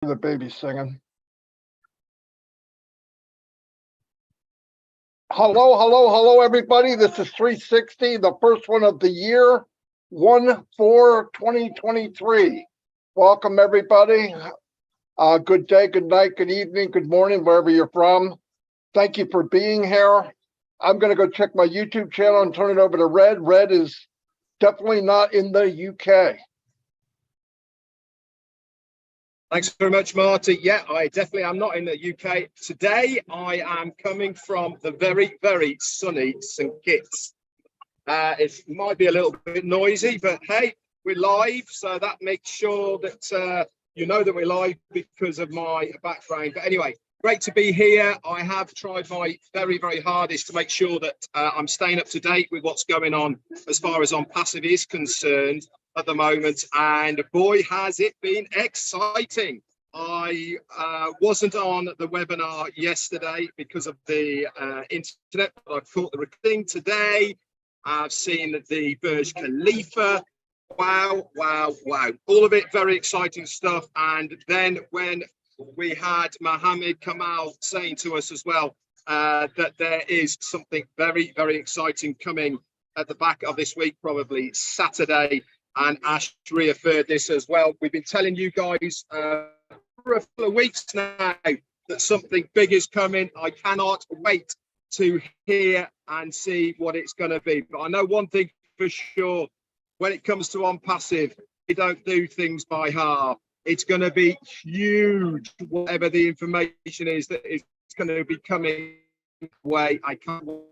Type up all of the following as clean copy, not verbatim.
The baby singing. Hello, everybody. This is 360, the first one of the year, 1/4/2023. Welcome, everybody. Good day, good night, good evening, good morning, wherever you're from. Thank you for being here. I'm going to go check my YouTube channel and turn it over to Red. Red is definitely not in the UK. Thanks very much, Marty. Yeah, I definitely am not in the UK. Today, I am coming from the very, very sunny St. Kitts. It might be a little bit noisy, but hey, we're live. So that makes sure that you know that we're live because of my background. But anyway, great to be here. I have tried my very, very hardest to make sure that I'm staying up to date with what's going on as far as On Passive is concerned at the moment, and boy has it been exciting. I wasn't on the webinar yesterday because of the internet, but I've caught the recording today. I've seen the Burj Khalifa. Wow, all of it very exciting stuff. And then when we had Mohammed Kamal saying to us as well that there is something very, very exciting coming at the back of this week, probably Saturday. And Ash referred this as well. We've been telling you guys for a couple of weeks now that something big is coming. I cannot wait to hear and see what it's going to be. But I know one thing for sure, when it comes to On Passive, we don't do things by half. It's going to be huge, whatever the information is that is going to be coming away. I can't wait.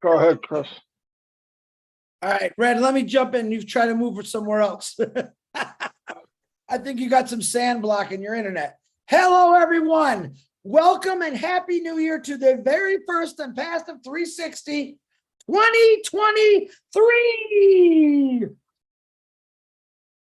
Go ahead, Chris. All right, Red, let me jump in. You've tried to move it somewhere else. I think you got some sand blocking your internet. Hello, everyone. Welcome and Happy New Year to the very first and past of 360 2023.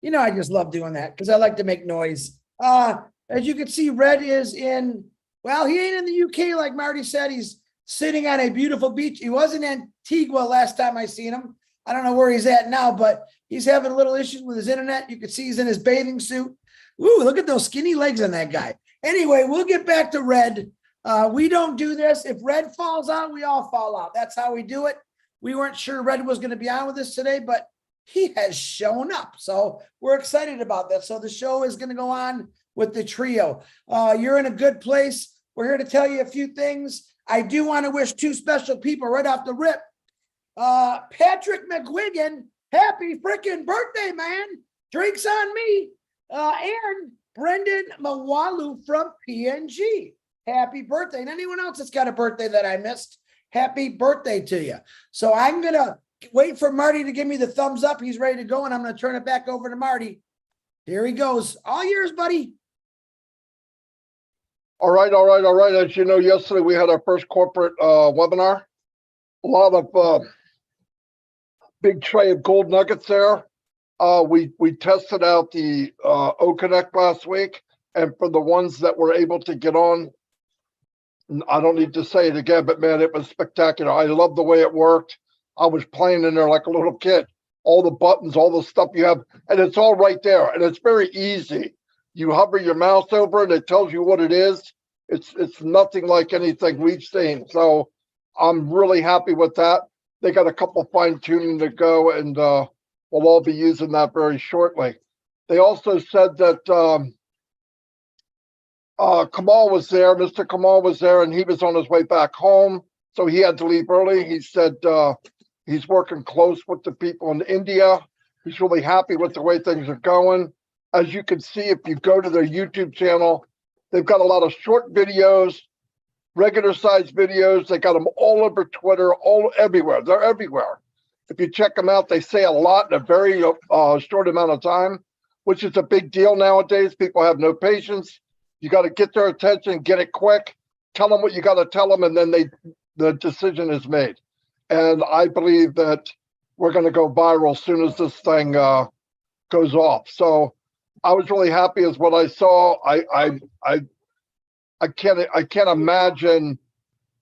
You know, I just love doing that because I like to make noise. As you can see, Red is in, well, he ain't in the UK like Marty said. He's sitting on a beautiful beach. He was in Antigua last time I seen him. I don't know where he's at now, but he's having a little issues with his internet. You can see he's in his bathing suit. Ooh, look at those skinny legs on that guy. Anyway, we'll get back to Red. We don't do this. If Red falls out, we all fall out. That's how we do it. We weren't sure Red was going to be on with us today, but he has shown up. So we're excited about that. So the show is going to go on with the trio. You're in a good place. We're here to tell you a few things. I do want to wish two special people right off the rip. Patrick McGuigan, happy freaking birthday, man. Drinks on me. And Brendan Mawalu from PNG. Happy birthday. And anyone else that's got a birthday that I missed, happy birthday to you. So I'm going to wait for Marty to give me the thumbs up. He's ready to go, and I'm going to turn it back over to Marty. Here he goes. All yours, buddy. All right. As you know, yesterday we had our first corporate webinar. A lot of big tray of gold nuggets there. We tested out the O-Connect last week, and for the ones that were able to get on, I don't need to say it again, but man, it was spectacular. I love the way it worked. I was playing in there like a little kid. All the buttons, all the stuff you have, and it's all right there, and it's very easy. You hover your mouse over it, it tells you what it is. It's nothing like anything we've seen. So I'm really happy with that. They got a couple fine tuning to go, and we'll all be using that very shortly. They also said that Kamal was there. Mr. Kamal was there, and he was on his way back home, so he had to leave early. He said he's working close with the people in India. He's really happy with the way things are going. As you can see, if you go to their YouTube channel, they've got a lot of short videos, regular size videos. They got them all over Twitter, everywhere. They're everywhere. If you check them out, they say a lot in a very short amount of time, which is a big deal nowadays. People have no patience. You got to get their attention, get it quick, tell them what you got to tell them, and then the decision is made. And I believe that we're going to go viral as soon as this thing goes off. So I was really happy as what I saw. I can't imagine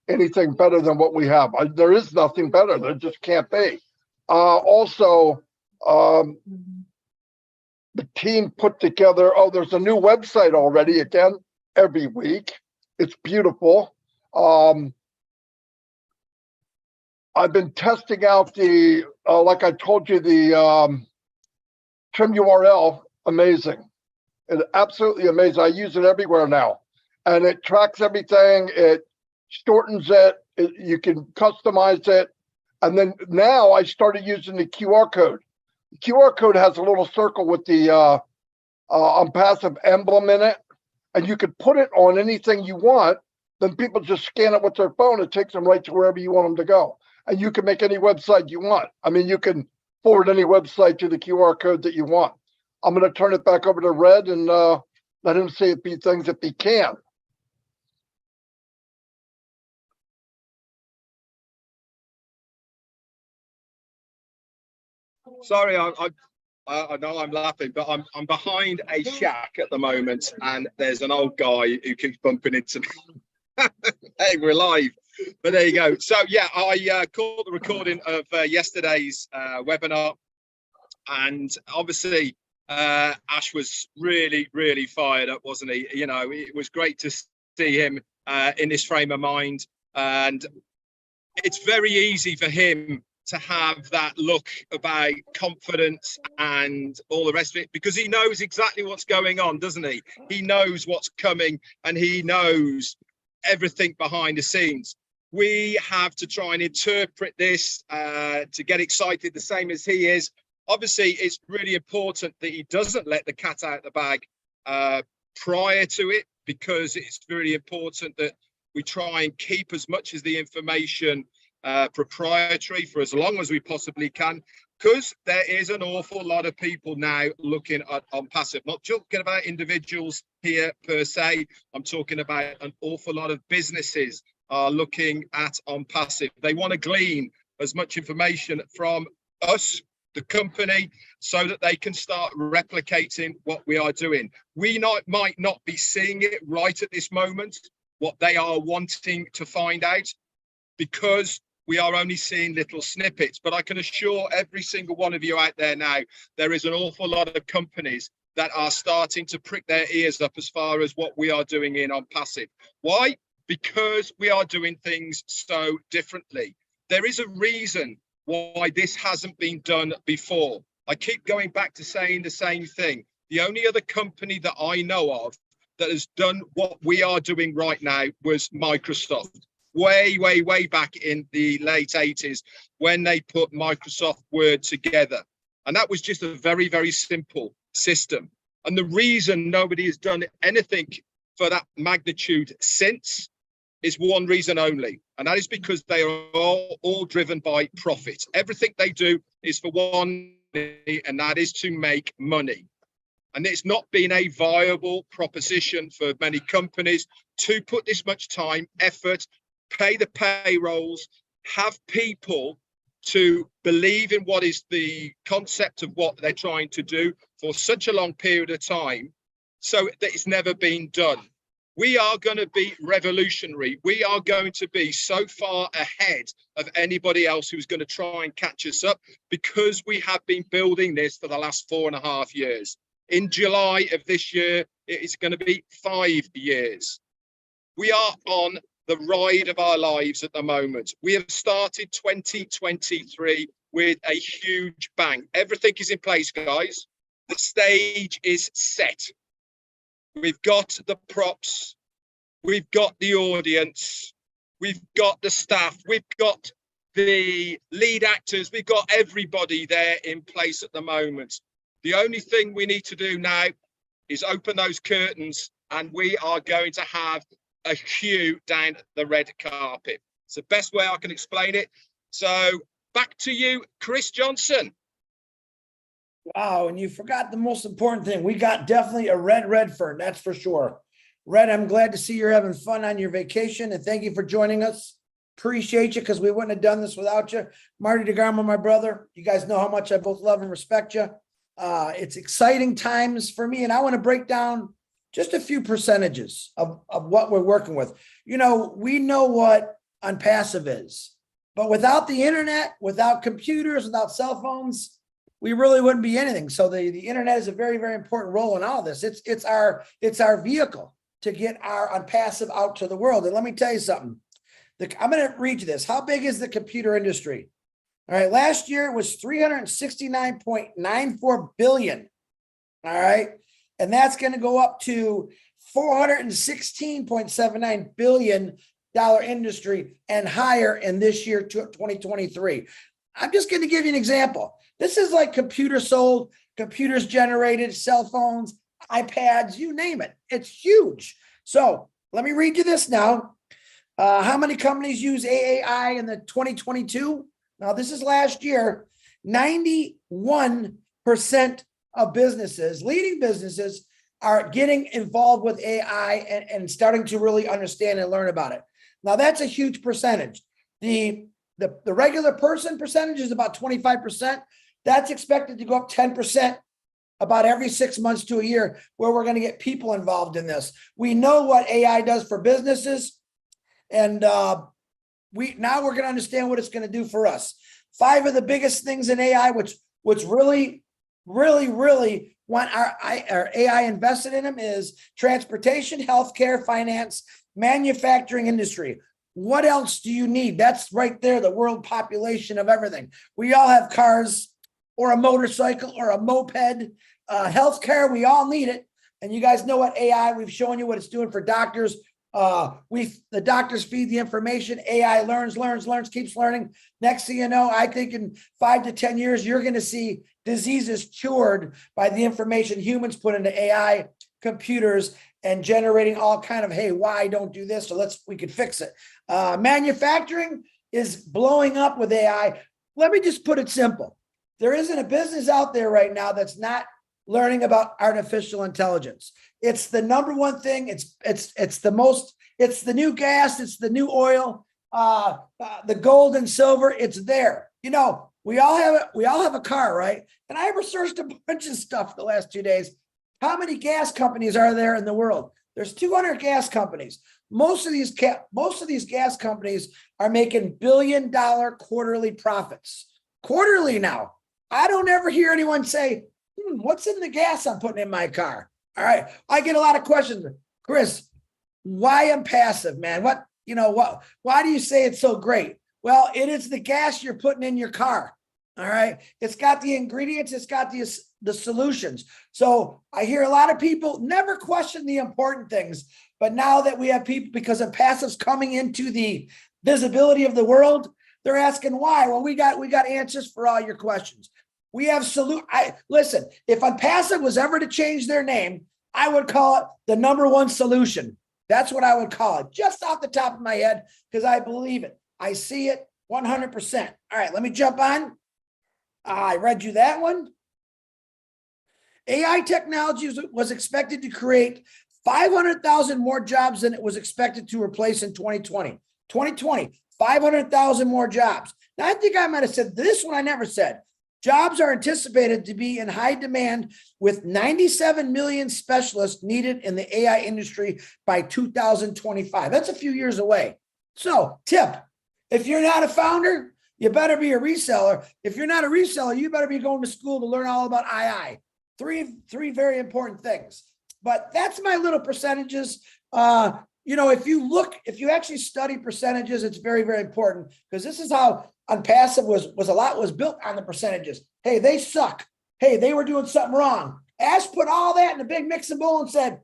anything better than what we have. There is nothing better. There just can't be. Also, the team put together, there's a new website already, again, every week. It's beautiful. I've been testing out the, like I told you, the trim URL, amazing. It's absolutely amazing. I use it everywhere now. And it tracks everything. It shortens it. You can customize it. And then now I started using the QR code. The QR code has a little circle with the unpassive emblem in it. And you can put it on anything you want. Then people just scan it with their phone. It takes them right to wherever you want them to go. And you can make any website you want. I mean, you can forward any website to the QR code that you want. I'm going to turn it back over to Red and let him say a few things if he can. Sorry, I know I'm laughing, but I'm behind a shack at the moment, and there's an old guy who keeps bumping into me. Hey, we're live. But there you go. So yeah, I caught the recording of yesterday's webinar, and obviously Ash was really, really fired up, wasn't he? You know, it was great to see him in this frame of mind, and it's very easy for him to have that look about confidence and all the rest of it, because he knows exactly what's going on, doesn't he? He knows what's coming, and he knows everything behind the scenes. We have to try and interpret this to get excited the same as he is. Obviously, it's really important that he doesn't let the cat out of the bag prior to it, because it's really important that we try and keep as much as the information proprietary for as long as we possibly can, because there is an awful lot of people now looking at on passive. Not talking about individuals here per se, I'm talking about an awful lot of businesses are looking at on passive. They want to glean as much information from us, the company, so that they can start replicating what we are doing. We might not be seeing it right at this moment, what they are wanting to find out, because we are only seeing little snippets. But I can assure every single one of you out there now, there is an awful lot of companies that are starting to prick their ears up as far as what we are doing in on passive. Why? Because we are doing things so differently. There is a reason why this hasn't been done before. I keep going back to saying the same thing. The only other company that I know of that has done what we are doing right now was Microsoft. Way back in the late 80s, when they put Microsoft Word together. And that was just a very, very simple system. And the reason nobody has done anything for that magnitude since is one reason only. And that is because they are all driven by profit. Everything they do is for one thing, and that is to make money. And it's not been a viable proposition for many companies to put this much time, effort, pay the payrolls, have people to believe in what is the concept of what they're trying to do for such a long period of time, so that it's never been done. We are going to be revolutionary. We are going to be so far ahead of anybody else who's going to try and catch us up, because we have been building this for the last 4.5 years. In July of this year, it is going to be 5 years. We are on the ride of our lives at the moment. We have started 2023 with a huge bang. Everything is in place, guys. The stage is set. We've got the props. We've got the audience. We've got the staff. We've got the lead actors. We've got everybody there in place at the moment. The only thing we need to do now is open those curtains, and we are going to have a queue down the red carpet. It's the best way I can explain it. So back to you, Chris Johnson. Wow, and you forgot the most important thing. We got definitely a Red Redfern, that's for sure. Red, I'm glad to see you're having fun on your vacation, and thank you for joining us. Appreciate you, because we wouldn't have done this without you. Marty DeGarmo, my brother, you guys know how much I both love and respect you. It's exciting times for me, and I want to break down just a few percentages of what we're working with. You know, we know what Unpassive is. But without the internet, without computers, without cell phones, we really wouldn't be anything. So the internet is a very, very important role in all of this. It's our vehicle to get our Unpassive out to the world. And let me tell you something. I'm going to read you this. How big is the computer industry? All right. Last year it was 369.94 billion. All right. And that's going to go up to 416.79 billion dollar industry and higher in this year, 2023. I'm just going to give you an example. This is like computers sold, computers generated, cell phones, iPads, you name it. It's huge. So let me read you this now. How many companies use AI in the 2022? Now, this is last year. 91% of businesses, leading businesses, are getting involved with AI and starting to really understand and learn about it. Now, that's a huge percentage. The regular person percentage is about 25%. That's expected to go up 10% about every 6 months to a year, where we're going to get people involved in this. We know what AI does for businesses, and now we're going to understand what it's going to do for us. 5 of the biggest things in AI, which really want our AI invested in them, is transportation, healthcare, finance, manufacturing industry. What else do you need? That's right there, the world population of everything. We all have cars or a motorcycle or a moped. Healthcare, we all need it. And you guys know what AI, we've shown you what it's doing for doctors. The doctors feed the information. AI learns, keeps learning. Next thing you know, I think in 5 to 10 years, you're going to see diseases cured by the information humans put into AI, computers, and generating all kind of, hey, why don't do this? So we could fix it. Manufacturing is blowing up with AI. Let me just put it simple. There isn't a business out there right now that's not learning about artificial intelligence. It's the number one thing. It's the new gas. It's the new oil, the gold and silver. It's there. You know, we all have a car, right? And I researched a bunch of stuff the last 2 days. How many gas companies are there in the world? There's 200 gas companies. Most of these gas companies are making billion-dollar quarterly profits. Quarterly now. I don't ever hear anyone say, what's in the gas I'm putting in my car? All right. I get a lot of questions. Chris, why Unpassive, man? Why do you say it's so great? Well, it is the gas you're putting in your car. All right. It's got the ingredients. It's got the solutions. So I hear a lot of people never question the important things, but now that we have people, because Unpassive's coming into the visibility of the world, they're asking why. Well, we got answers for all your questions. We have listen, if Unpassive was ever to change their name, I would call it the number one solution. That's what I would call it, just off the top of my head, because I believe it. I see it 100%. All right, let me jump on. I read you that one. AI technology was expected to create 500,000 more jobs than it was expected to replace in 2020. 2020, 500,000 more jobs. Now, I think I might have said this one. I never said. Jobs are anticipated to be in high demand, with 97 million specialists needed in the AI industry by 2025. That's a few years away. So, tip, if you're not a founder, you better be a reseller. If you're not a reseller, you better be going to school to learn all about AI. Three very important things. But that's my little percentages. If you actually study percentages, it's very, very important, because this is how Unpassive was built on the percentages. Hey, they suck. Hey, they were doing something wrong. Ash put all that in a big mixing bowl and said,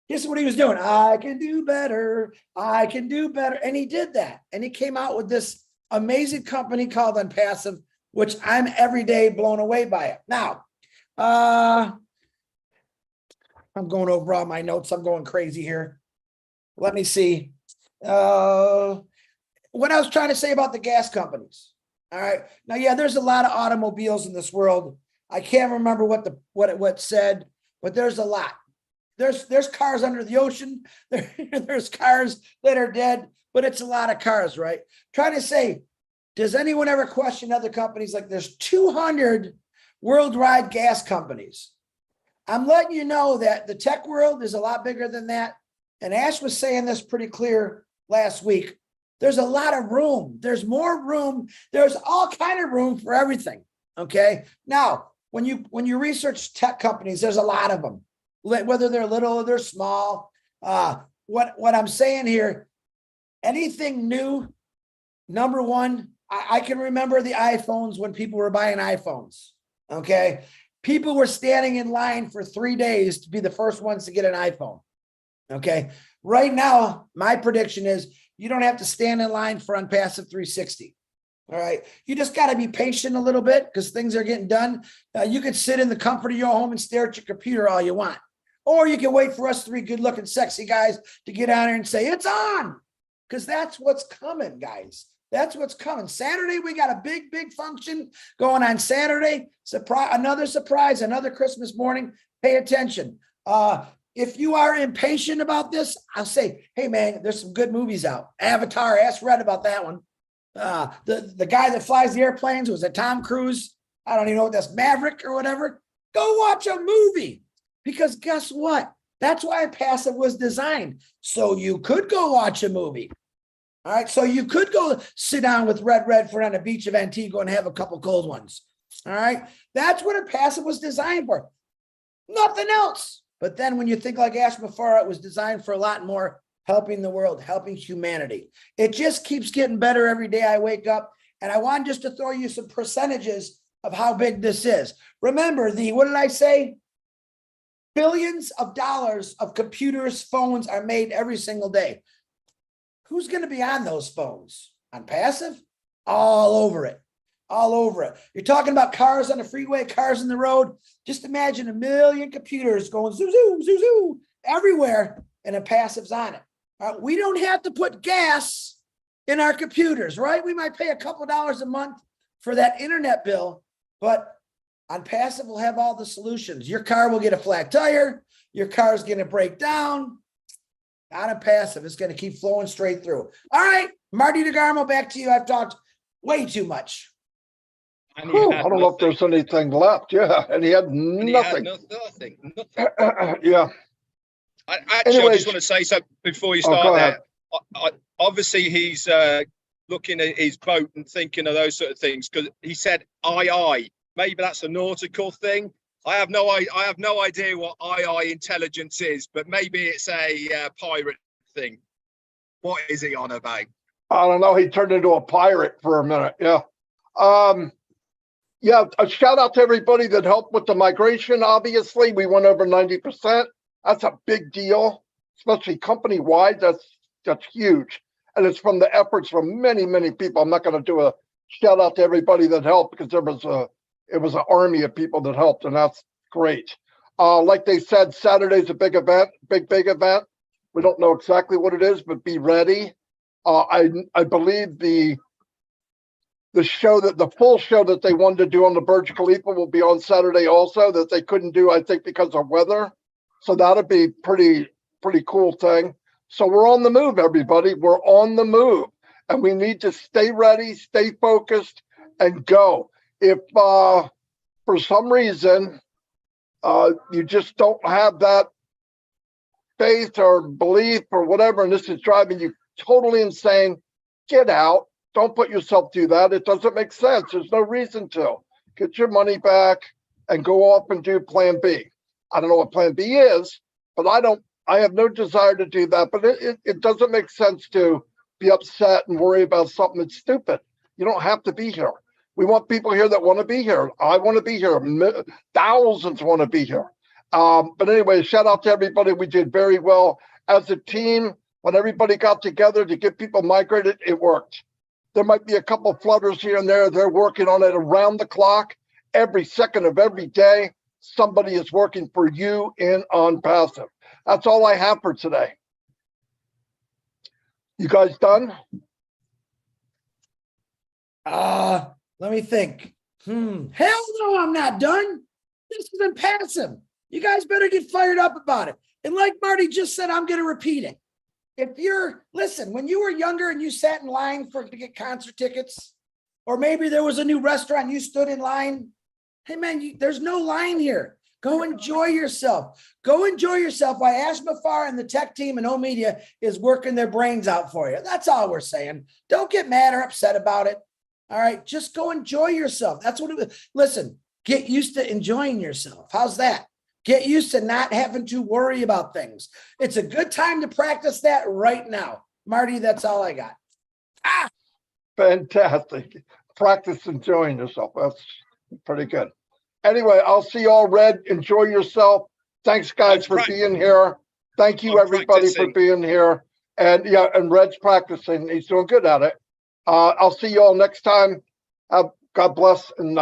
this is what he was doing. I can do better. I can do better. And he did that. And he came out with this amazing company called Unpassive, which I'm every day blown away by it. Now, I'm going over all my notes. I'm going crazy here. Let me see. What I was trying to say about the gas companies. All right. Now, yeah, there's a lot of automobiles in this world. I can't remember what it said, but there's a lot. There's cars under the ocean. There's cars that are dead, but it's a lot of cars, right? Trying to say, does anyone ever question other companies? Like, there's 200 worldwide gas companies. I'm letting you know that the tech world is a lot bigger than that. And Ash was saying this pretty clear last week. There's a lot of room. There's more room. There's all kind of room for everything. Okay. Now, when you research tech companies, there's a lot of them, whether they're little or they're small. What I'm saying here, anything new, number one, I can remember the iPhones when people were buying iPhones. Okay. People were standing in line for 3 days to be the first ones to get an iPhone. Okay. Right now, my prediction is you don't have to stand in line for Unpassive 360. All right. You just got to be patient a little bit because things are getting done. You could sit in the comfort of your home and stare at your computer all you want. Or you can wait for us three good looking, sexy guys to get on here and say, it's on. Because that's what's coming, guys. That's what's coming. Saturday, we got a big function going on Saturday. Another surprise, another Christmas morning. Pay attention. If you are impatient about this, I'll say, hey, man, there's some good movies out. Avatar, ask Red about that one. The guy that flies the airplanes, was it Tom Cruise? I don't even know what that's, Maverick or whatever. Go watch a movie. Because guess what? That's why Passive was designed. So you could go watch a movie. All right. So you could go sit down with Red Redford on the beach of Antigua and have a couple cold ones. All right. That's what a Passive was designed for. Nothing else. But then when you think like Ash Mafara, it was designed for a lot more, helping the world, helping humanity. It just keeps getting better every day I wake up. And I want just to throw you some percentages of how big this is. Remember what did I say? Billions of dollars of computers, phones are made every single day. Who's going to be on those phones? On Passive? All over it. All over it. You're talking about cars on the freeway, cars in the road. Just imagine 1 million computers going zoom, zoom, zoom, zoom, everywhere, and a Passive's on it. We don't have to put gas in our computers, right? We might pay a couple dollars a month for that internet bill, but on Passive, we'll have all the solutions. Your car will get a flat tire. Your car is going to break down. On a Passive, it's going to keep flowing straight through. All right, Marty DeGarmo, back to you. I've talked way too much. I don't know if there's anything left. Yeah, and he had nothing. Nothing. Yeah. I Anyways, just want to say something before you start there. Obviously, he's looking at his boat and thinking of those sort of things because he said, aye. Maybe that's a nautical thing. I have no idea what II intelligence is, but maybe it's a pirate thing. What is he on about? I don't know. He turned into a pirate for a minute. Yeah. Yeah. A shout out to everybody that helped with the migration. Obviously, we went over 90%. That's a big deal, especially company wide. That's huge, and it's from the efforts from many people. I'm not going to do a shout out to everybody that helped because it was an army of people that helped, and that's great. Like they said, Saturday's a big event, big event. We don't know exactly what it is, but be ready. I believe the full show that they wanted to do on the Burj Khalifa will be on Saturday also, that they couldn't do, I think, because of weather. So that'll be pretty cool thing. So we're on the move, everybody. We're on the move, and we need to stay ready, stay focused, and go. If for some reason you just don't have that faith or belief or whatever, and this is driving you totally insane, get out. Don't put yourself through that. It doesn't make sense. There's no reason to. Get your money back and go off and do plan B. I don't know what plan B is, but I have no desire to do that. But it doesn't make sense to be upset and worry about something that's stupid. You don't have to be here. We want people here that want to be here. I want to be here. Thousands want to be here. But anyway, shout out to everybody. We did very well as a team. When everybody got together to get people migrated, it worked. There might be a couple flutters here and there. They're working on it around the clock. Every second of every day, somebody is working for you on Passive. That's all I have for today. You guys done? Let me think. Hell no, I'm not done. This isn't Passive. You guys better get fired up about it. And like Marty just said, I'm going to repeat it. Listen, when you were younger and you sat in line to get concert tickets, or maybe there was a new restaurant, you stood in line. Hey man, there's no line here. Go enjoy yourself. Go enjoy yourself while Ash Mafar and the tech team and O Media is working their brains out for you. That's all we're saying. Don't get mad or upset about it. All right. Just go enjoy yourself. That's what it is. Listen, get used to enjoying yourself. How's that? Get used to not having to worry about things. It's a good time to practice that right now. Marty, that's all I got. Fantastic. Practice enjoying yourself. That's pretty good. Anyway, I'll see y'all. Red, enjoy yourself. Thanks, guys, for being here. Thank you, everybody, for being here. And yeah, and Red's practicing. He's doing good at it. I'll see y'all next time. God bless, and